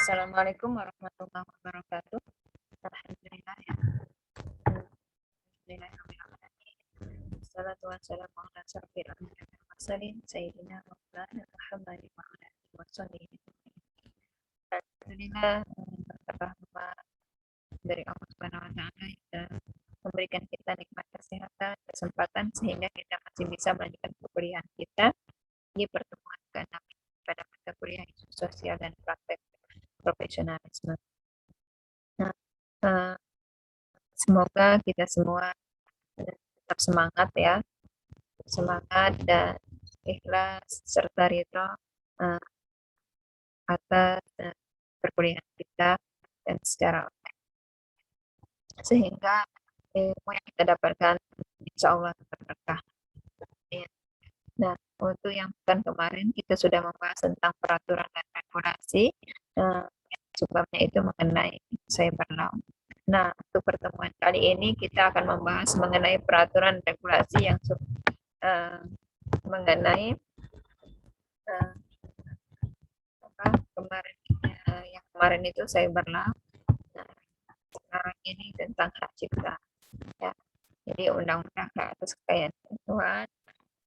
Assalamualaikum warahmatullahi wabarakatuh. Alhamdulillah ya. Alhamdulillahirrahmanirrahim. Wassalatu wassalamu ala asyrofil anbiya'i wal mursalin sayyidina wa maulana Muhammadin wa ala alihi wasallam. Alhamdulillah berkat rahmat dari Allah Subhanahu wa taala yang memberikan kita nikmat kesehatan, kesempatan sehingga kita masih bisa melanjutkan kuliahan kita di pertemuan ke-6 pada mata kuliah isu sosial dan praktek profesionalisme. Nah, semoga kita semua tetap semangat ya, semangat dan ikhlas serta ridho atas perkuliahan kita dan secara online, sehingga ilmu yang kita dapatkan insya Allah tetap berkah. Nah, untuk yang pekan kemarin kita sudah membahas tentang peraturan dan regulasi, sebabnya itu mengenai cyber law. Nah, untuk pertemuan kali ini kita akan membahas mengenai peraturan regulasi yang mengenai yang kemarin itu cyber law. Nah, sekarang ini tentang hak cipta. Ya. Jadi undang-undang hak atas kekayaan intelektual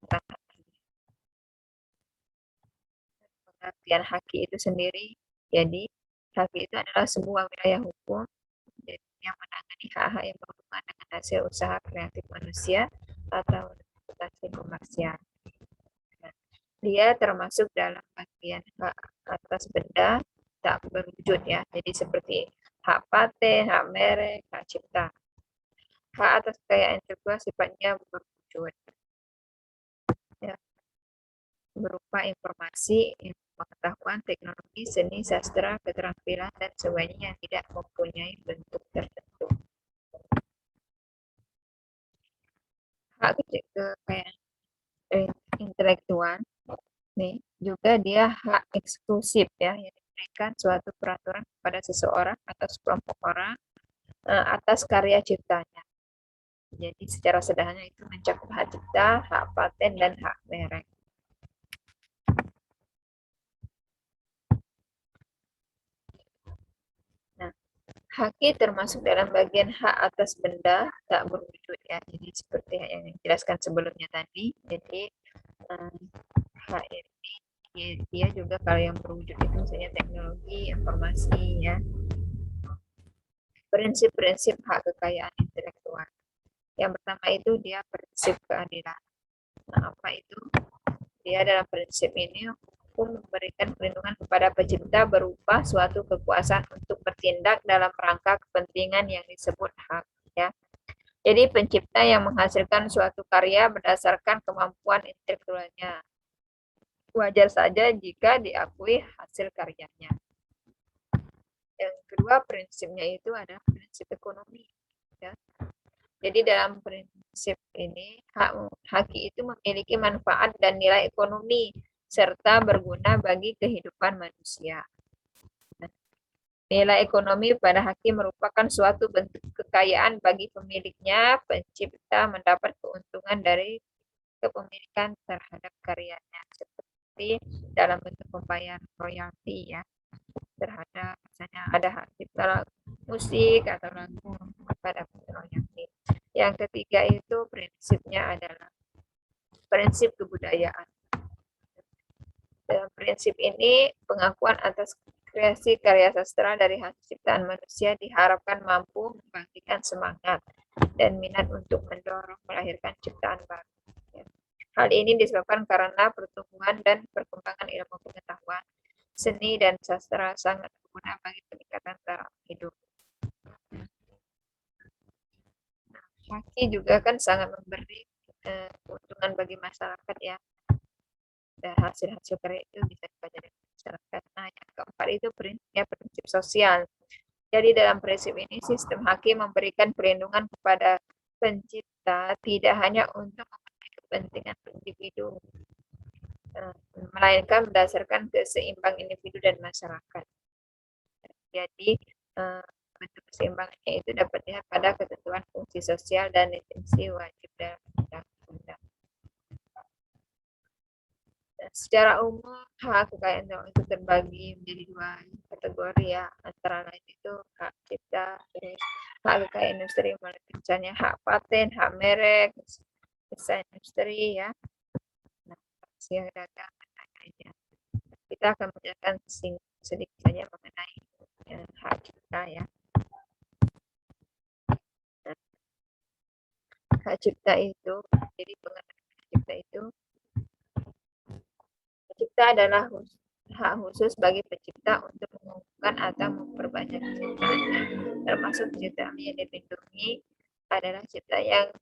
tentang hak. Pengertian haki itu sendiri, jadi haki itu adalah sebuah wilayah hukum yang menangani hak-hak yang berhubungan dengan hasil usaha kreatif manusia atau reputasi komersial. Nah, dia termasuk dalam bagian hak atas benda tak berwujud ya, jadi seperti hak paten, hak merek, hak cipta. Hak atas kekayaan intelektual sifatnya berwujud ya, berupa informasi, pengetahuan, teknologi, seni, sastra, keterampilan, dan sebagainya yang tidak mempunyai bentuk tertentu. Hak kekayaan intelektual nih juga dia hak eksklusif ya, yang diberikan suatu peraturan kepada seseorang atau sekelompok orang atas karya ciptanya. Jadi secara sederhana itu mencakup hak cipta, hak paten, dan hak merek. Haki termasuk dalam bagian hak atas benda tak berwujud ya. Jadi seperti yang dijelaskan sebelumnya tadi. Jadi hak ini dia juga kalau yang berwujud itu misalnya teknologi, informasi ya. Prinsip-prinsip hak kekayaan intelektual. Yang pertama itu dia prinsip keadilan. Nah, apa itu? Dia dalam prinsip ini hukum memberikan perlindungan kepada pencipta berupa suatu kekuasaan untuk bertindak dalam rangka kepentingan yang disebut hak ya. Jadi pencipta yang menghasilkan suatu karya berdasarkan kemampuan intelektualnya. Wajar saja jika diakui hasil karyanya. Yang kedua prinsipnya itu adalah prinsip ekonomi ya. Jadi dalam prinsip ini haki itu memiliki manfaat dan nilai ekonomi serta berguna bagi kehidupan manusia. Nilai ekonomi pada haki merupakan suatu bentuk kekayaan bagi pemiliknya. Pencipta mendapat keuntungan dari kepemilikan terhadap karyanya, seperti dalam bentuk pembayaran royalti ya, terhadap misalnya ada hak cipta musik atau lagu pada royalti. Yang ketiga itu prinsipnya adalah prinsip kebudayaan. Dalam prinsip ini, pengakuan atas kreasi karya sastra dari hasil ciptaan manusia diharapkan mampu membangkitkan semangat dan minat untuk mendorong melahirkan ciptaan baru. Hal ini disebabkan karena pertumbuhan dan perkembangan ilmu pengetahuan, seni, dan sastra sangat berguna bagi peningkatan taraf hidup. Haki juga kan sangat memberi keuntungan bagi masyarakat ya. Dan hasil-hasil karya itu bisa dibaca dari masyarakat. Nah, yang keempat itu prinsip sosial. Jadi dalam prinsip ini sistem hakim memberikan perlindungan kepada pencipta tidak hanya untuk memenuhi kepentingan individu, melainkan berdasarkan keseimbang individu dan masyarakat. Jadi bentuk keseimbangannya itu dapat dilihat pada ketentuan fungsi sosial dan intensi wajib dalam undang-undang. Secara umum hak kekayaan itu terbagi menjadi dua. kategori ya, antara lain itu hak cipta, terus hak kekayaan industri, misalnya hak paten, hak merek, desain industri ya. Nah, rahasia dagang dan lain-lainnya. Kita akan menjelaskan sedikit saja mengenai hak cipta ya. Nah, hak cipta itu, jadi pengertian hak cipta itu, cipta adalah hak khusus bagi pencipta untuk mengembangkan atau memperbanyak ciptaannya, termasuk ciptaan yang dilindungi adalah cipta yang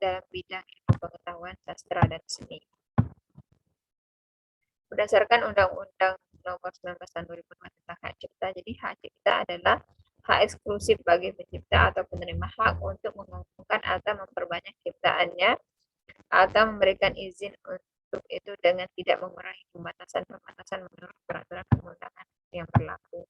dalam bidang ilmu pengetahuan, sastra, dan seni. Berdasarkan Undang-Undang Nomor 19 Tahun 2002 tentang hak cipta, jadi hak cipta adalah hak eksklusif bagi pencipta atau penerima hak untuk mengembangkan atau memperbanyak ciptaannya atau memberikan izin untuk itu dengan tidak mengurangi pembatasan-pembatasan menurut peraturan perundangan yang berlaku.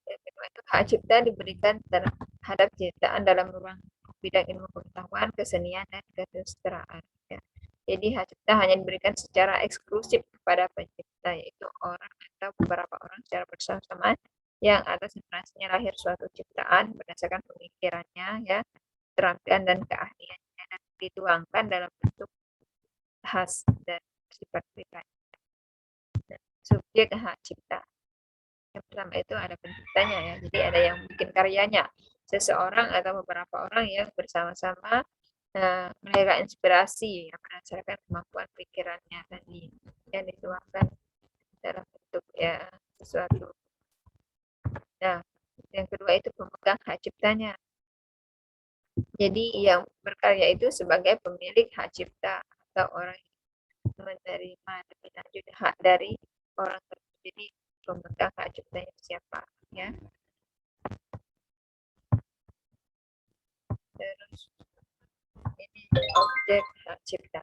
Yang kedua itu hak cipta diberikan terhadap ciptaan dalam ruang bidang ilmu pengetahuan, kesenian, dan kesusastraan. Ya. Jadi hak cipta hanya diberikan secara eksklusif kepada pencipta, yaitu orang atau beberapa orang secara bersama-sama yang atas inspirasinya lahir suatu ciptaan berdasarkan pemikirannya, ya, keterampilan dan keahliannya, dan dituangkan dalam bentuk khas dan sifat pribadi. Subjek hak cipta. Yang pertama itu ada penciptanya ya, jadi ada yang bikin karyanya, seseorang atau beberapa orang yang bersama-sama melahirkan inspirasi yang berdasarkan kemampuan pikirannya tadi yang dituangkan dalam bentuk ya sesuatu. Nah, yang kedua itu pemegang hak ciptanya. Jadi yang berkarya itu sebagai pemilik hak cipta atau orang yang menerima lebih lanjut hak dari orang tersebut. Jadi pemegang hak ciptanya siapa ya. Terus ini objek hak cipta.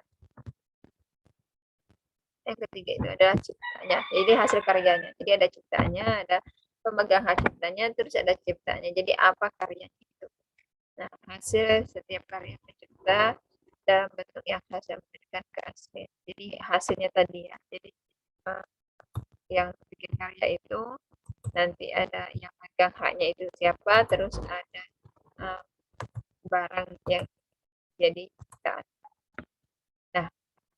Yang ketiga itu adalah ciptanya. Jadi hasil karyanya. Jadi ada ciptanya, ada pemegang hak ciptanya, terus ada ciptanya. Jadi apa karyanya itu? Nah, hasil setiap karya pencipta dalam bentuk yang khas yang memberikan keaslian. Jadi hasilnya tadi ya. Jadi yang bikin karya itu nanti ada yang megang haknya itu siapa, terus ada barang yang jadi ciptaan. Nah,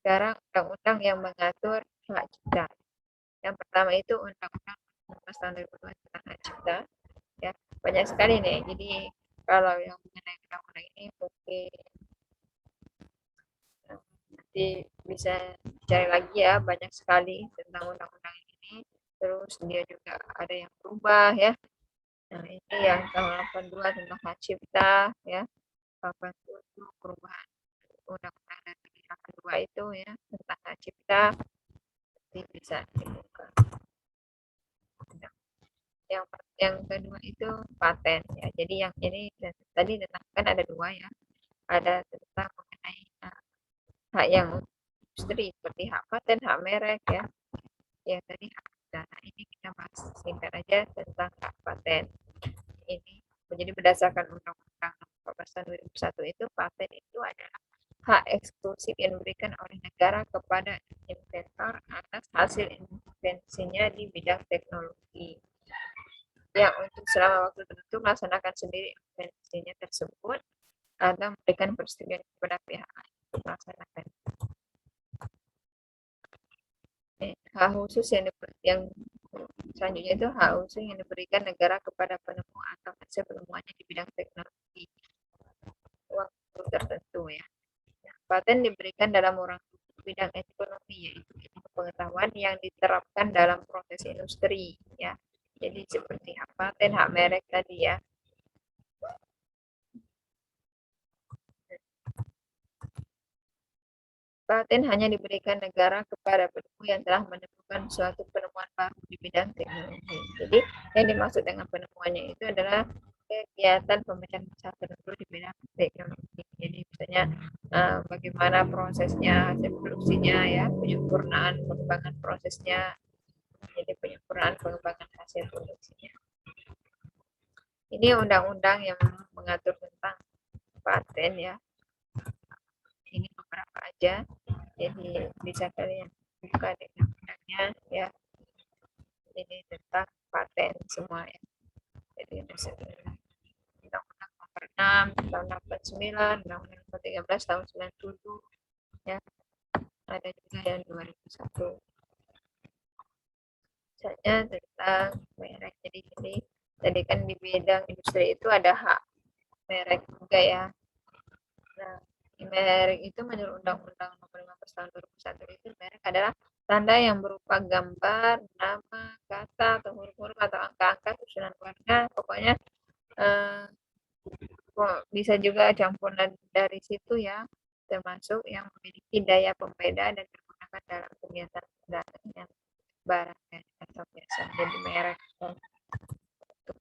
sekarang undang-undang yang mengatur hak cipta. Yang pertama itu Undang-Undang 19 tahun 2002 tentang hak cipta. Ya, banyak sekali nih. Jadi kalau yang mengenai undang-undang ini mungkin nanti bisa cari lagi ya, banyak sekali tentang undang-undang ini. Terus dia juga ada yang berubah ya. Nah, ini yang tahun 82 tentang hak cipta ya. 87 perubahan undang-undang dari 82 itu ya tentang hak cipta. Nanti bisa dibuka. Yang kedua itu paten ya. Jadi yang ini tadi kan ada dua ya. Ada tentang mengenai hak yang industri seperti hak paten, hak merek ya. Yang tadi hak cipta. Nah, ini kita bahas singkat aja tentang hak paten. Ini jadi berdasarkan Undang-Undang 14 tahun 2001 itu paten itu adalah hak eksklusif yang diberikan oleh negara kepada inventor atas hasil invensinya di bidang teknologi yang untuk selama waktu tertentu melaksanakan sendiri invensinya tersebut atau memberikan persetujuan kepada pihak lain untuk melaksanakan. Hak khusus yang selanjutnya itu hak khusus yang diberikan negara kepada penemu atau hasil penemuannya di bidang teknologi waktu tertentu ya. Paten diberikan dalam bidang ekonomi yaitu ilmu pengetahuan yang diterapkan dalam proses industri ya. Jadi seperti hak paten, hak merek tadi ya. Paten hanya diberikan negara kepada penemu yang telah menemukan suatu penemuan baru di bidang teknologi. Jadi yang dimaksud dengan penemuannya itu adalah kegiatan pemecahan masalah tertentu di bidang teknologi. Jadi misalnya bagaimana prosesnya, hasil produksinya ya, penyempurnaan pengembangan prosesnya, jadi penyempurnaan pengembangan hasil produksinya. Ini undang-undang yang mengatur tentang paten ya. Ini beberapa aja, jadi bisa kalian buka di undang-undangnya ya. ini tentang paten semua ya. Jadi Undang-Undang Nomor 6 tahun 89, Undang-Undang Nomor 13 tahun 97 ya. Ada juga yang 2001. Misalnya tentang merek. Jadi kan di bidang industri itu ada hak merek juga ya. Nah, merek itu menurut Undang-Undang Nomor 15 tahun 2001 itu merek adalah tanda yang berupa gambar, nama, kata, atau huruf-huruf atau angka-angka susunan warna. Pokoknya eh, bisa juga campuran dari situ ya, termasuk yang memiliki daya pembeda dan digunakan dalam kegiatan perdagangan barang atau biasa. Jadi merek untuk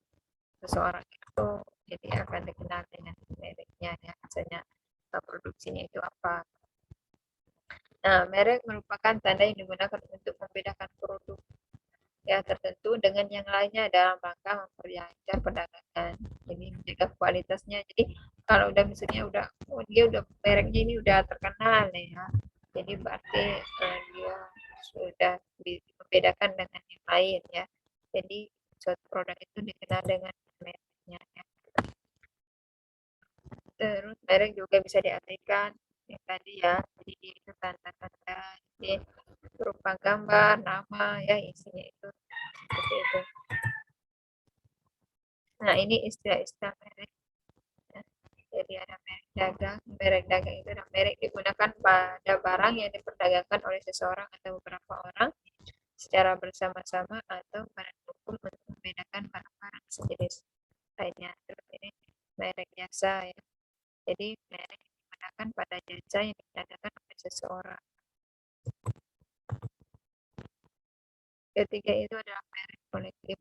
seseorang itu jadi akan dikenal dengan mereknya ya, misalnya produksinya itu apa. Nah, merek merupakan tanda yang digunakan untuk membedakan produk ya tertentu dengan yang lainnya dalam rangka memperlancar perdagangan. Jadi menjaga kualitasnya. Jadi kalau udah misalnya udah dia udah mereknya ini udah terkenal nih ya. Jadi berarti dia sudah membedakan dengan yang lain ya. Jadi suatu produk itu dikenal dengan mereknya ya. Terus merek juga bisa diartikan yang tadi ya. Jadi itu tanda-tanda jadi berupa gambar, nama ya isinya itu seperti itu. Nah, ini istilah-istilah merek. Ya. Jadi ada merek dagang itu adalah merek digunakan pada barang yang diperdagangkan oleh seseorang atau beberapa orang secara bersama-sama atau pada hukum untuk membedakan barang-barang sejenis lainnya. Terus ini merek jasa ya. Jadi merek digunakan pada jasa yang diperdagangkan oleh seseorang. Ketiga itu adalah merek kolektif.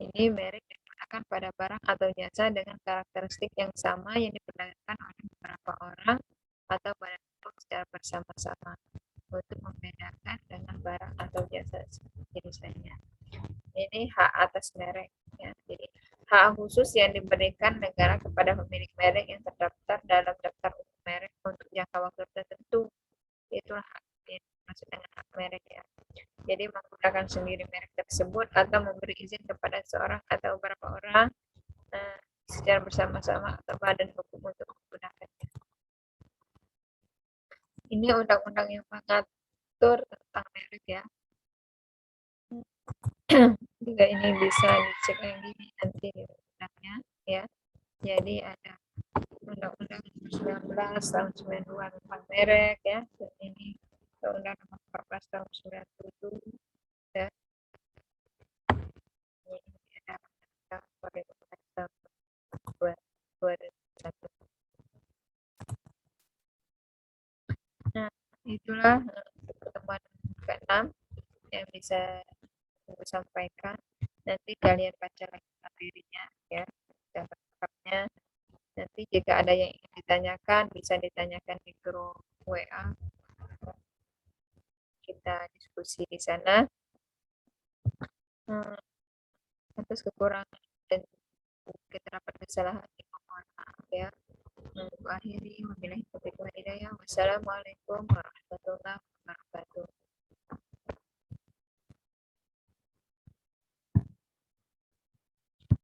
Ini merek digunakan pada barang atau jasa dengan karakteristik yang sama yang diperdagangkan oleh beberapa orang atau badan hukum secara bersama-sama untuk membedakan dengan barang atau jasa jenisnya. Ini hak atas merek. Ya. Jadi hak khusus yang diberikan negara kepada pemilik merek yang terdaftar dalam daftar umum merek untuk jangka waktu tertentu. Itulah hak yang dimaksud dengan hak merek ya. Jadi menggunakan sendiri merek tersebut atau memberi izin kepada seorang atau beberapa orang secara bersama-sama atau badan hukum untuk menggunakannya. Ini undang-undang yang mengatur tentang merek ya. Juga ini bisa dicek lagi nanti di undangnya ya. Jadi ada Undang-Undang 19 tahun 92 tentang merek ya. Dan ini Undang-Undang nomor 14 tahun 97 ya. Ini ada tahun 2001. Nah, itulah pertemuan ke-6 yang bisa aku sampaikan. Nanti kalian baca lagi materinya ya, lengkapnya. Nanti jika ada yang ingin ditanyakan, bisa ditanyakan di grup WA. Kita diskusi di sana. Atas kekurangan dan terdapat kesalahan, mohon maaf ya. Akhiri wabillahi taufiq wal hidayah. Wassalamualaikum warahmatullahi wabarakatuh.